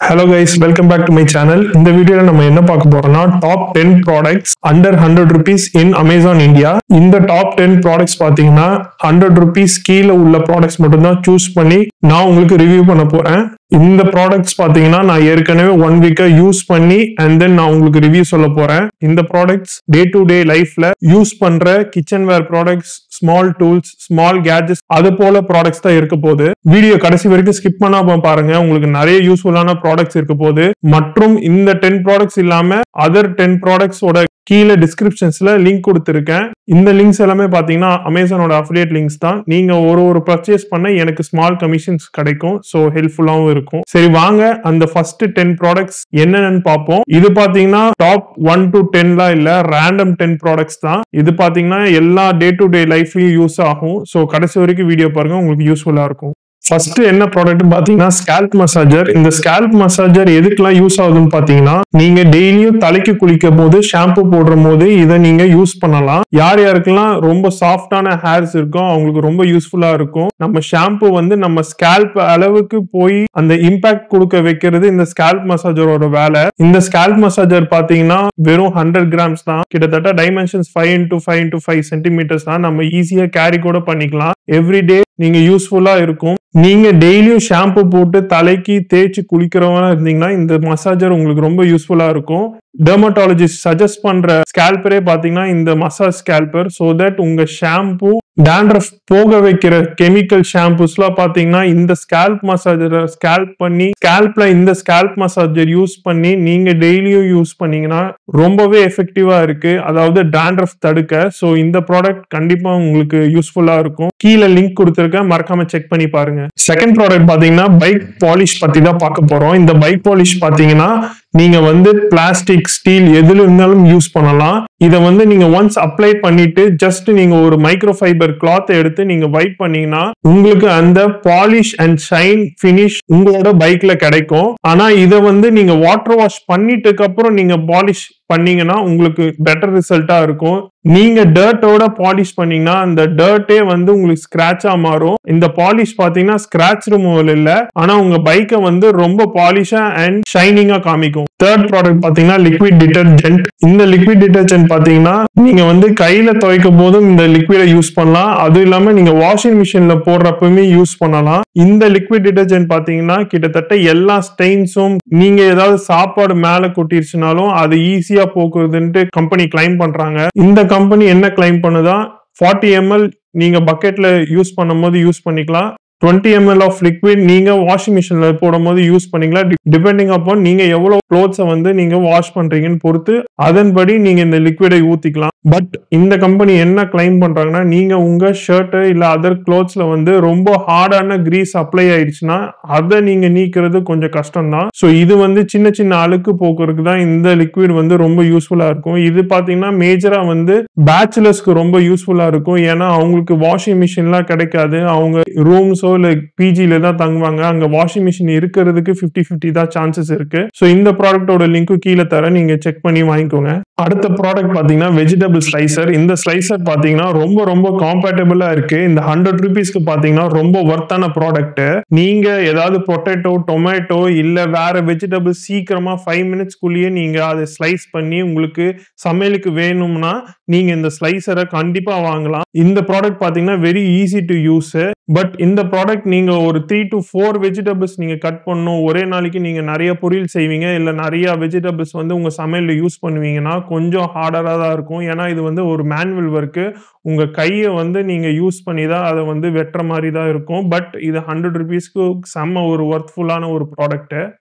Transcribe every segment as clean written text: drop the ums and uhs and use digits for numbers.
Hello guys, welcome back to my channel. In the video நம்ம என்ன பார்க்க போறோம்னா top 10 products under 100 rupees in Amazon India. இந்த top 10 products பாத்தீங்கன்னா 100 rupees கீழ உள்ள products மட்டும் தான் choose பண்ணி நான் உங்களுக்கு ரிவ்யூ பண்ண போறேன். இந்த ப்ராடக்ட்ஸ் பாத்தீங்கன்னா நான் ஏற்கனவே 1 வீக்கா யூஸ் பண்ணி அண்ட் தென் நான் உங்களுக்கு ரிவ்யூ சொல்ல போறேன். இந்த ப்ராடக்ட்ஸ் டே டு டே லைஃப்ல யூஸ் பண்ற kitchenware products, small tools, small gadgets அது போல ப்ராடக்ட்ஸ் தான் இருக்க போகுது. வீடியோ கடைசி வரைக்கும் ஸ்கிப் பண்ணாம பாருங்க, உங்களுக்கு நிறைய யூஸ்ஃபுல்லான ப்ராடக்ட்ஸ் இருக்க போகுது. மற்றும் இந்த 10 ப்ராடக்ட்ஸ் இல்லாம அதர் 10 ப்ராடக்ட்ஸோட கீழே டிஸ்கிரிப்ஷன்ஸ்ல லிங்க் கொடுத்துருக்கேன். இந்த லிங்க்ஸ் எல்லாமே பாத்தீங்கன்னா அமேசானோட அஃபிலியேட் லிங்க்ஸ் தான். நீங்க ஒரு பர்ச்சேஸ் பண்ண எனக்கு ஸ்மால் கமிஷன்ஸ் கிடைக்கும். ஸோ ஹெல்ப்ஃபுல்லாகவும் இருக்கும். சரி வாங்க அந்த ஃபர்ஸ்ட் 10 ப்ராடக்ட்ஸ் என்னென்னு பார்ப்போம். இது பாத்தீங்கன்னா டாப் 1 to 10 இல்ல ரேண்டம் 10 ப்ராடக்ட்ஸ் தான். இது பாத்தீங்கன்னா எல்லா டே டு டே லைஃப்லயும் யூஸ் ஆகும். ஸோ கடைசி வரைக்கும் வீடியோ பாருங்க, உங்களுக்கு யூஸ்ஃபுல்லா இருக்கும். ஃபர்ஸ்ட் என்ன ப்ராடக்ட் பாத்தீங்கன்னா ஸ்கேல்ப் மசாஜர். இந்த ஸ்கேல்ப் மசாஜர் எதுக்கெல்லாம் யூஸ் ஆகுதுன்னு பாத்தீங்கன்னா நீங்க டெய்லியும் தலைக்கு குளிக்கும் போது ஷாம்பு போடுற போது இதை நீங்க யூஸ் பண்ணலாம். யார் யாருக்கெல்லாம் ரொம்ப சாஃப்டான ஹேர்ஸ் இருக்கும் அவங்களுக்கு ரொம்ப யூஸ்ஃபுல்லா இருக்கும். நம்ம ஷாம்பு வந்து நம்ம ஸ்கேல்ப் அளவுக்கு போய் அந்த இம்பாக்ட் கொடுக்க வைக்கிறது இந்த ஸ்கேல்ப் மசாஜரோட வேலை. இந்த ஸ்கேல்ப் மசாஜர் பாத்தீங்கன்னா வெறும் 100 கிராம்ஸ் தான். கிட்டத்தட்ட டைமென்ஷன்ஸ் 5 into 5 into 5 சென்டிமீட்டர்ஸ் தான். நம்ம ஈஸியா கேரி கூட பண்ணிக்கலாம். எவ்ரிடே நீங்க யூஸ்ஃபுல்லா இருக்கும். நீங்க டெய்லியும் ஷாம்பு போட்டு தலைக்கு தேய்ச்சி குளிக்கிறவங்க இருந்தீங்கன்னா இந்த மசாஜர் உங்களுக்கு ரொம்ப யூஸ்ஃபுல்லா இருக்கும். டெர்மட்டாலஜிஸ்ட் சஜஸ்ட் பண்ற ஸ்கேல்பரே பாத்தீங்கன்னா இந்த மசாஜ் ஸ்கேல்பர். சோ தட் உங்க ஷாம்பு டேண்ட்ரஃப் போக வைக்கிற கெமிக்கல் ஷாம்பூஸ்லாம் பாத்தீங்கன்னா இந்த ஸ்கேல்ப் மசாஜரை ஸ்கேல்ப் பண்ணி ஸ்கேல்ப்ல இந்த ஸ்கேல்ப் மசாஜர் யூஸ் பண்ணி நீங்க டெய்லியும் யூஸ் பண்ணீங்கன்னா ரொம்பவே எஃபெக்டிவா இருக்கு. அதாவது டேண்ட்ரஃப் தடுக்க. சோ இந்த ப்ராடக்ட் கண்டிப்பா உங்களுக்கு யூஸ்ஃபுல்லா இருக்கும். கீழே லிங்க் கொடுத்துருக்கேன், மறக்காம செக் பண்ணி பாருங்க. செகண்ட் ப்ராடக்ட் பாத்தீங்கன்னா பைக் பாலிஷ் பத்தி தான் பார்க்க போறோம். இந்த பைக் பாலிஷ் பாத்தீங்கன்னா நீங்க வந்து பிளாஸ்டிக், ஸ்டீல் எதுல இருந்தாலும் யூஸ் பண்ணலாம். இதை வந்து நீங்க ஒன்ஸ் அப்ளை பண்ணிட்டு ஜஸ்ட் நீங்க ஒரு மைக்ரோ ஃபைபர் கிளாத் எடுத்து நீங்க வைப் பண்ணீங்கன்னா உங்களுக்கு அந்த பாலிஷ் அண்ட் ஷைன் பினிஷ் உங்களோட பைக்ல கிடைக்கும். ஆனா இதை வந்து நீங்க வாட்டர் வாஷ் பண்ணிட்டுக்கு அப்புறம் நீங்க பாலிஷ் பண்ணீங்கன்னா உங்களுக்கு பெட்டர் ரிசல்ட்டா இருக்கும். நீங்க டர்ட்டோட பாலிஷ் பண்ணீங்கன்னா அந்த டர்ட்டே வந்து உங்களுக்கு ஸ்கிராச்சா மாறும். இந்த பாலிஷ் பாத்தீங்கன்னா ஸ்கிராச் ரிமூவல் இல்ல, ஆனா உங்க பைக்கை வந்து ரொம்ப பாலிஷா அண்ட் ஷைனிங்கா காமிக்கும். தேர்ட் ப்ராடக்ட் பாத்தீங்கன்னா லிக்விட் டிடர்ஜென்ட். இந்த லிக்விட் டிடர்ஜென்ட் பாத்தீங்கன்னா நீங்க வந்து கையில துவைக்கும் போதும் இந்த லிக்விடை யூஸ் பண்ணலாம். அதுவும் இல்லாம நீங்க வாஷிங் மிஷின்ல போடுறப்பவுமே யூஸ் பண்ணலாம். இந்த லிக்விட் டிடர்ஜென்ட் பாத்தீங்கன்னா கிட்டத்தட்ட எல்லா ஸ்டெயின்ஸும் நீங்க ஏதாவது சாப்பாடு மேல கொட்டிருச்சுனாலும் அது ஈஸியா போக்குறதுன்ட்டு கம்பெனி கிளைம் பண்றாங்க. இந்த கம்பெனி என்ன கிளைம் பண்ணுதா 40 ml நீங்க பக்கெட்ல யூஸ் பண்ணும் போது யூஸ் பண்ணிக்கலாம். 20 ml ஆஃப் லிக்விட் நீங்க வாஷிங் மிஷின்ல போடும் போது யூஸ் பண்ணிக்கலாம். டிபெண்டிங் அப்பான் நீங்க எவ்வளவு க்ளோத்ஸை வந்து நீங்க வாஷ் பண்றீங்கன்னு பொறுத்து அதன்படி நீங்க இந்த லிக்விடை ஊத்திக்கலாம். பட் இந்த கம்பெனி என்ன கிளைம் பண்றாங்கன்னா நீங்க உங்க ஷர்ட் இல்ல அதர் க்ளோத்ஸ்ல வந்து ரொம்ப ஹார்டான கிரீஸ் அப்ளை ஆயிடுச்சுன்னா அதை நீங்க நீக்கிறது கொஞ்சம் கஷ்டம் தான். ஸோ இது வந்து சின்ன சின்ன அழுக்கு போக்குறதுக்கு தான் இந்த லிக்விட் வந்து ரொம்ப யூஸ்ஃபுல்லா இருக்கும். இது பாத்தீங்கன்னா மேஜரா வந்து பேச்சுலர்ஸ்க்கு ரொம்ப யூஸ்ஃபுல்லா இருக்கும். ஏன்னா அவங்களுக்கு வாஷிங் மிஷின்லாம் கிடைக்காது. அவங்க ரூம்ஸோ இல்ல பிஜில தான் தங்குவாங்க. அங்க வாஷிங் மிஷின் இருக்கிறதுக்கு 50-50 தான் சான்சஸ் இருக்கு. ஸோ இந்த ப்ராடக்டோட லிங்க் கீழே தர, நீங்க செக் பண்ணி வாங்கிக்கோங்க. அடுத்த ப்ராடக்ட் பாத்தீங்கன்னா வெஜிடபிள் ஸ்லைசர். இந்த ஸ்லைசர் பாத்தீங்கன்னா ரொம்ப காம்பேட்டபிளா இருக்கு. இந்த 100 ரூபீஸ்க்கு பாத்தீங்கன்னா ரொம்ப ஒர்த்தான ப்ராடக்ட். நீங்க ஏதாவது பொட்டேட்டோ, டொமேட்டோ இல்ல வேற வெஜிடபிள் சீக்கிரமா 5 மினிட்ஸ்க்குள்ளேயே நீங்க அதை ஸ்லைஸ் பண்ணி உங்களுக்கு சமையலுக்கு வேணும்னா நீங்க இந்த ஸ்லைசரை கண்டிப்பா வாங்கலாம். இந்த ப்ராடக்ட் பாத்தீங்கன்னா very easy to use. But இந்த ப்ராடக்ட் நீங்க ஒரு 3 to 4 வெஜிடபிள்ஸ் நீங்க கட் பண்ணணும், ஒரே நாளைக்கு நீங்க நிறைய பொரியல் செய்வீங்க இல்ல நிறைய வெஜிடபிள்ஸ் வந்து உங்க சமையல்ல யூஸ் பண்ணுவீங்கன்னா கொஞ்சம் ஹார்டரா தான் இருக்கும். ஏன்னா இது வந்து ஒரு மேனுவல் ஒர்க்கு. உங்க கையை வந்து நீங்க யூஸ் பண்ணி தான் அதை வந்து வெட்டுற மாதிரி தான் இருக்கும். பட் இது 100 ரூபீஸ்க்கு செம்ம ஒரு ஒர்த்ஃபுல்லான ஒரு ப்ராடக்ட்.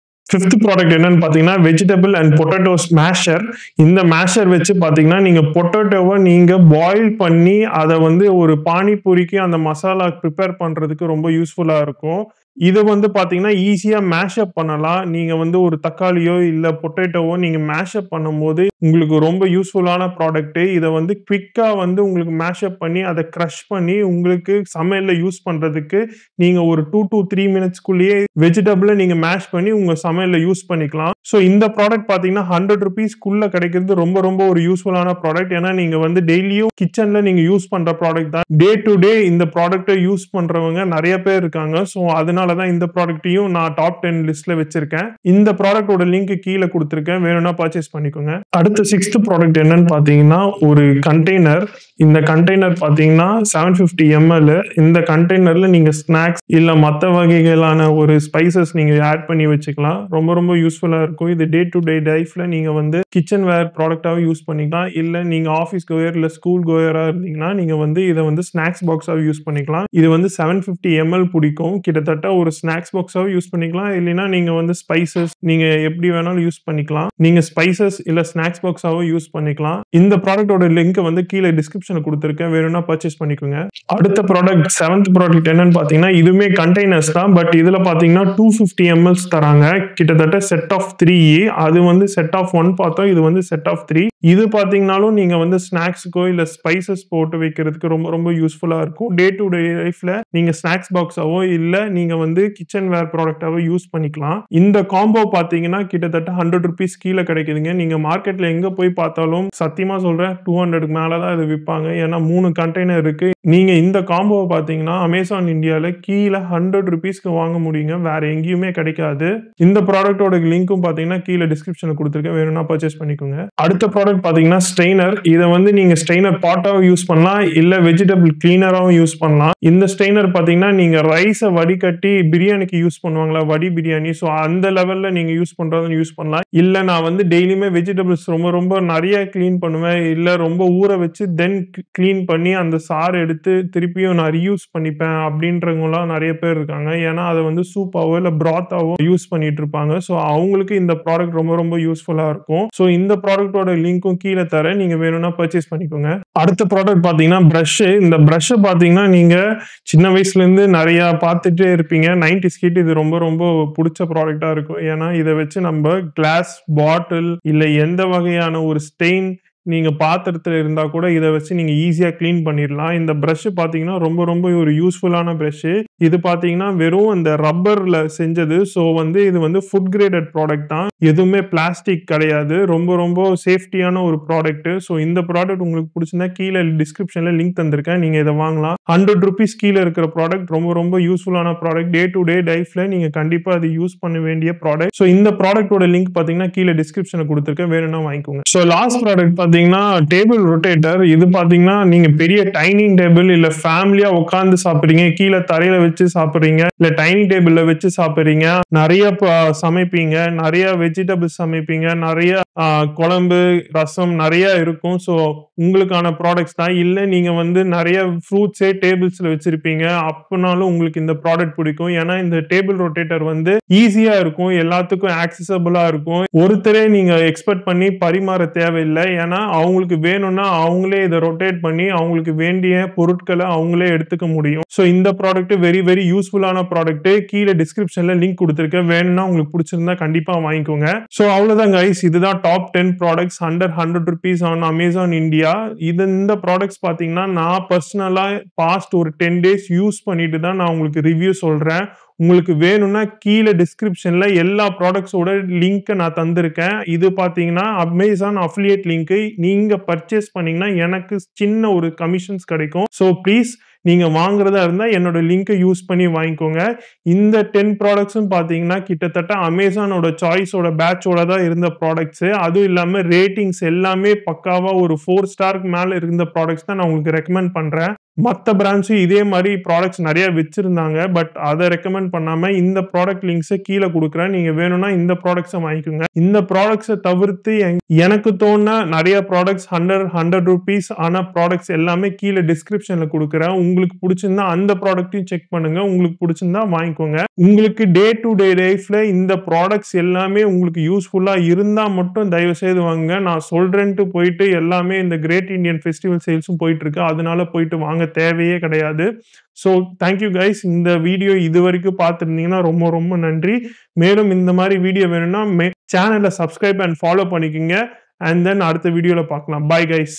ஃபிஃப்த் ப்ராடக்ட் என்னன்னு பாத்தீங்கன்னா வெஜிடபிள் அண்ட் பொட்டேட்டோ மேஷர். இந்த மேஷர் வச்சு பாத்தீங்கன்னா நீங்க பொட்டேட்டோவை நீங்க பாயில் பண்ணி அதை வந்து ஒரு பானிபூரிக்கு அந்த மசாலா ப்ரிப்பேர் பண்றதுக்கு ரொம்ப யூஸ்ஃபுல்லா இருக்கும். இதை வந்து பாத்தீங்கன்னா ஈஸியா மேஷப் பண்ணலாம். நீங்க வந்து ஒரு தக்காளியோ இல்ல பொட்டேட்டோவோ நீங்க மேஷப் பண்ணும் போது உங்களுக்கு ரொம்ப யூஸ்ஃபுல்லான ப்ராடக்ட். இதை வந்து குவிக்கா வந்து உங்களுக்கு மேஷப் பண்ணி அதை கிரஷ் பண்ணி உங்களுக்கு சமையல்ல யூஸ் பண்றதுக்கு நீங்க ஒரு 2 to 3 மினிட்ஸ்க்குள்ளேயே வெஜிடபிளை நீங்க மேஷ் பண்ணி உங்க சமையல்ல யூஸ் பண்ணிக்கலாம். ஸோ இந்த ப்ராடக்ட் பாத்தீங்கன்னா 100 ரூபீஸ்க்குள்ள கிடைக்கிறது ரொம்ப ஒரு யூஸ்ஃபுல்லான ப்ராடக்ட். ஏன்னா நீங்க வந்து டெய்லியும் கிச்சன்ல நீங்க யூஸ் பண்ற ப்ராடக்ட் தான். டே டு டே இந்த ப்ராடக்டை யூஸ் பண்றவங்க நிறைய பேர் இருக்காங்க. ஸோ அதனால அதனாலதான் இந்த ப்ராடக்ட்டையும் நான் டாப் 10 லிஸ்ட்ல வச்சிருக்கேன். இந்த ப்ராடக்டோட லிங்க் கீழே கொடுத்திருக்கேன், வேணும்னா பர்ச்சேஸ் பண்ணிக்கோங்க. அடுத்த 6th ப்ராடக்ட் என்னன்னு பாத்தீங்கன்னா ஒரு கண்டெய்னர். இந்த கண்டெய்னர் பாத்தீங்கன்னா 750 ml. இந்த கண்டெய்னர்ல நீங்க ஸ்நாக்ஸ் இல்ல மத்த வகைகளான ஒரு ஸ்பைசஸ் நீங்க ஆட் பண்ணி வச்சுக்கலாம். ரொம்ப ரொம்ப யூஸ்ஃபுல்லா இருக்கும். இது டே டு டே லைஃப்ல நீங்க வந்து கிச்சன் வேர் ப்ராடக்டாவும் யூஸ் பண்ணிக்கலாம். இல்ல நீங்க ஆஃபீஸ் கோயர் இல்ல ஸ்கூல் கோயரா இருந்தீங்கன்னா நீங்க வந்து இதை வந்து ஸ்நாக்ஸ் பாக்ஸாவும் யூஸ் பண்ணிக்கலாம். இது வந்து 750 ml பிடிக்கும். கிட்டத்தட்ட ஒரு ஸ்நாக்ஸ் பாக்ஸாவும் யூஸ் பண்ணிக்கலாம். இல்லைன்னா நீங்க வந்து ஸ்பைசஸ் நீங்க எப்படி வேணாலும் யூஸ் பண்ணிக்கலாம். நீங்க ஸ்பைசஸ் இல்ல ஸ்நாக்ஸ் பாக்ஸாவும் யூஸ் பண்ணிக்கலாம். இந்த ப்ராடக்டோட லிங்க் வந்து கீழே டிஸ்கிரிப்ஷன்ல கொடுத்திருக்கேன், வேணும்னா பர்ச்சேஸ் பண்ணிக்கோங்க. அடுத்த ப்ராடக்ட் 7th ப்ராடக்ட் என்னன்னு பாத்தீங்கன்னா இதுவுமே கண்டெய்னர்ஸ் தான். பட் இதுல பாத்தீங்கன்னா 250 ml தராங்க. கிட்டத்தட்ட செட் ஆஃப் 3. அது வந்து செட் ஆஃப் 1 பார்த்தோம், இது வந்து செட் ஆஃப் 3. இது பாத்தீங்கன்னாலும் நீங்க வந்து ஸ்நாக்ஸுக்கோ இல்ல ஸ்பைசஸ் போட்டு வைக்கிறதுக்கு ரொம்ப ரொம்ப யூஸ்ஃபுல்லா இருக்கும். டே டு டே லைஃப்ல நீங்க ஸ்நாக்ஸ் பாக்ஸாவோ இல்ல நீங்க வந்து கிச்சன் வேர் ப்ராடக்டாவோ யூஸ் பண்ணிக்கலாம். இந்த காம்போ பாத்தீங்கன்னா கிட்டத்தட்ட 100 rupees கீழே கிடைக்குதுங்க. நீங்க மார்க்கெட்ல எங்க போய் பார்த்தாலும் சத்தியமா சொல்றேன் 200 மேலதான் இது விற்பாங்க. ஏன்னா 3 கண்டெய்னர் இருக்கு. நீங்க இந்த காம்போ பாத்தீங்கன்னா அமேசான் இந்தியால கீழே 100 rupeesக்கு வாங்க முடியுங்க, வேற எங்கேயுமே கிடைக்காது. இந்த ப்ராடக்டோட லிங்க்கும் பாத்தீங்கன்னா கீழே டிஸ்கிரிப்ஷன்ல கொடுத்திருக்கேன், வேணும்னா பர்ச்சேஸ் பண்ணிக்கோங்க. அடுத்த ப்ராடக்ட் பாத்தீங்கன்னா ஸ்ட்ரெயினர். இதை வந்து நீங்க ஸ்ட்ரெயினர் பாட்டாவும் யூஸ் பண்ணலாம், இல்ல வெஜிடபிள் கிளீனராவும் யூஸ் பண்ணலாம். இந்த ஸ்ட்ரெயினர் பாத்தீங்கன்னா நீங்க ரைஸை வடிகட்டி பிரியாணிக்கு யூஸ் பண்ணுவாங்களா, வடி பிரியாணி, ஸோ அந்த லெவல்ல நீங்க யூஸ் பண்றதுன்னு யூஸ் பண்ணலாம். இல்ல நான் வந்து டெய்லியுமே வெஜிடபிள்ஸ் ரொம்ப ரொம்ப நிறைய கிளீன் பண்ணுவேன், இல்ல ரொம்ப ஊற வச்சு தென் கிளீன் பண்ணி அந்த சாறு எடுத்து திருப்பியும் நான் ரீயூஸ் பண்ணிப்பேன் அப்படின்றவங்களாம் நிறைய பேர் இருக்காங்க. ஏன்னா அதை வந்து சூப்பாவோ இல்ல பிராத்தாவோ யூஸ் பண்ணிட்டு இருப்பாங்க. ஸோ அவங்களுக்கு இந்த ப்ராடக்ட் ரொம்ப ரொம்ப யூஸ்ஃபுல்லா இருக்கும். ஸோ இந்த ப்ராடக்டோட லிங்க்கும் கீழே தரேன், நீங்க வேணும்னா பர்ச்சேஸ் பண்ணிக்கோங்க. அடுத்த ப்ராடக்ட் பாத்தீங்கன்னா பிரஷ். இந்த பிரஷ் பாத்தீங்கன்னா நீங்க சின்ன வயசுல இருந்து நிறைய பார்த்துட்டே இருப்பீங்க. 90s கிட் இது ரொம்ப ரொம்ப பிடிச்ச ப்ராடக்டா இருக்கும். ஏன்னா இதை வச்சு நம்ம கிளாஸ் பாட்டில் இல்ல எந்த வகையான ஒரு ஸ்டெயின் நீங்க பாத்திரத்துல இருந்தா கூட இதை வச்சு நீங்க ஈஸியா கிளீன் பண்ணிடலாம். இந்த பிரஷ் பாத்தீங்கன்னா ரொம்ப ரொம்ப ஒரு யூஸ்ஃபுல்லான பிரஷ். இது பாத்தீங்கன்னா வெறும் அந்த ரப்பர்ல செஞ்சது. ஸோ வந்து இது வந்து ஃபுட் கிரேடட் ப்ராடக்ட் தான், எதுவுமே பிளாஸ்டிக் கிடையாது. ரொம்ப ரொம்ப சேஃப்டியான ஒரு ப்ராடக்ட். ஸோ இந்த ப்ராடக்ட் உங்களுக்கு பிடிச்சிருந்தா கீழே டிஸ்கிரிப்ஷன்ல லிங்க் தந்திருக்கேன், நீங்க இதை வாங்கலாம். 100 rupees கீழே இருக்கிற ப்ராடக்ட், ரொம்ப ரொம்ப யூஸ்ஃபுல்லான ப்ராடக்ட். டே டு டே லைஃப்ல நீங்க கண்டிப்பா அது யூஸ் பண்ண வேண்டிய ப்ராடக்ட். ஸோ இந்த ப்ராடக்டோட லிங்க் பாத்தீங்கன்னா கீழே டிஸ்கிரிப்ஷன்ல கொடுத்திருக்கேன், வேணும்னா வாங்கிக்கோங்க. ஸோ லாஸ்ட் ப்ராடக்ட் பாத்தீங்கன்னா டேபிள் ரொட்டேட்டர். இது பாத்தீங்கன்னா நீங்க பெரிய டைனிங் டேபிள் இல்ல ஃபேமிலியா உட்கார்ந்து சாப்பிடுறீங்க, கீழே தரையில வச்சு சாப்பிடுறீங்க, இல்ல டைனிங் டேபிள்ல வச்சு சாப்பிடுறீங்க, நிறைய சமைப்பீங்க, நிறைய வெஜிடபிள் சமைப்பீங்க, நிறைய குழம்பு ரசம் நிறைய இருக்கும். ஸோ உங்களுக்கான ப்ராடக்ட்ஸ் தான். இல்ல நீங்க வந்து நிறைய ஃப்ரூட்ஸே டேபிள்ஸ்ல வச்சிருப்பீங்க, அப்படினாலும் உங்களுக்கு இந்த ப்ராடக்ட் பிடிக்கும். ஏன்னா இந்த டேபிள் ரொட்டேட்டர் வந்து ஈஸியா இருக்கும், எல்லாத்துக்கும் ஆக்சசபிளா இருக்கும். ஒருத்தரே நீங்க எக்ஸ்பெக்ட் பண்ணி பரிமாற தேவையில்லை. ஏன்னா அவங்களுக்கு வேணும்னா அவங்களே இதை ரொட்டேட் பண்ணி அவங்களுக்கு வேண்டிய பொருட்களை அவங்களே எடுத்துக்க முடியும். ஸோ இந்த ப்ராடக்ட் வெரி வெரி யூஸ்ஃபுல்லான ப்ராடக்ட். கீழே டிஸ்கிரிப்ஷன்ல லிங்க் கொடுத்திருக்கேன், வேணும்னா உங்களுக்கு பிடிச்சிருந்தா கண்டிப்பா வாங்கிக்கோங்க. ஸோ அவ்வளவுதான் கைஸ், இதுதான் top 10 products under 100 rupees on Amazon India. இந்த ப்ராடக்ட்ஸ் பாத்தீங்கன்னா நான் பர்சனலா பாஸ்ட் ஒரு 10 days யூஸ் பண்ணிட்டு தான் நான் உங்களுக்கு ரிவ்யூ சொல்றேன். உங்களுக்கு வேணும்னா கீழே டிஸ்கிரிப்ஷன்ல எல்லா ப்ராடக்ட்ஸோட லிங்க் நான் தந்திருக்கேன். இது பாத்தீங்கன்னா அமேசான் அஃபிலியேட் லிங்க். நீங்க பர்ச்சேஸ் பண்ணீங்கன்னா எனக்கு சின்ன ஒரு கமிஷன்ஸ் கிடைக்கும். ஸோ ப்ளீஸ் நீங்க வாங்குறதா இருந்தா என்னோட லிங்கை யூஸ் பண்ணி வாங்கிக்கோங்க. இந்த 10 ப்ராடக்ட்ஸும் பாத்தீங்கன்னா கிட்டத்தட்ட அமேசானோட சாய்ஸோட பேட்சோட தான் இருந்த ப்ராடக்ட்ஸ். அதுவும் இல்லாம ரேட்டிங்ஸ் எல்லாமே பக்காவா ஒரு 4 ஸ்டாருக்கு மேல இருந்த ப்ராடக்ட்ஸ் தான் நான் உங்களுக்கு ரெக்கமெண்ட் பண்றேன். மற்ற பிராண்ட்ஸும் இதே மாதிரி ப்ராடக்ட்ஸ் நிறைய வச்சிருந்தாங்க, பட் அதை ரெக்கமெண்ட் பண்ணாம இந்த ப்ராடக்ட் லிங்க்ஸை கீழே கொடுக்குறேன், நீங்க வேணும்னா இந்த ப்ராடக்ட்ஸை வாங்கிக்கோங்க. இந்த ப்ராடக்ட்ஸை தவிர்த்து எனக்கு தோணுன நிறைய ப்ராடக்ட்ஸ் 100 rupees ஆன ப்ராடக்ட்ஸ் எல்லாமே கீழே டிஸ்கிரிப்ஷன்ல கொடுக்குறேன். உங்களுக்கு பிடிச்சிருந்தா அந்த ப்ராடக்ட்டையும் செக் பண்ணுங்க, உங்களுக்கு பிடிச்சிருந்தா வாங்கிக்கோங்க. உங்களுக்கு டே டு டே லைஃப்ல இந்த ப்ராடக்ட்ஸ் எல்லாமே உங்களுக்கு யூஸ்ஃபுல்லா இருந்தா மட்டும் தயவு செய்து வாங்குங்க. நான் சொல்றேன்ட்டு போயிட்டு எல்லாமே இந்த கிரேட் இந்தியன் ஃபெஸ்டிவல் சேல்ஸும் போயிட்டு இருக்கு, அதனால போயிட்டு வாங்க தேவையே கிடையாது. So thank you guys. இந்த வீடியோ இது வரைக்கும் பார்த்துருந்தீங்கன்னா ரொம்ப ரொம்ப நன்றி. மேலும் இந்த மாதிரி வீடியோ வேணும்னா சேனலை சப்ஸ்கிரைப் அண்ட் ஃபாலோ பண்ணிக்கோங்க. அண்ட் தென் அடுத்த வீடியோல பார்க்கலாம். Bye guys.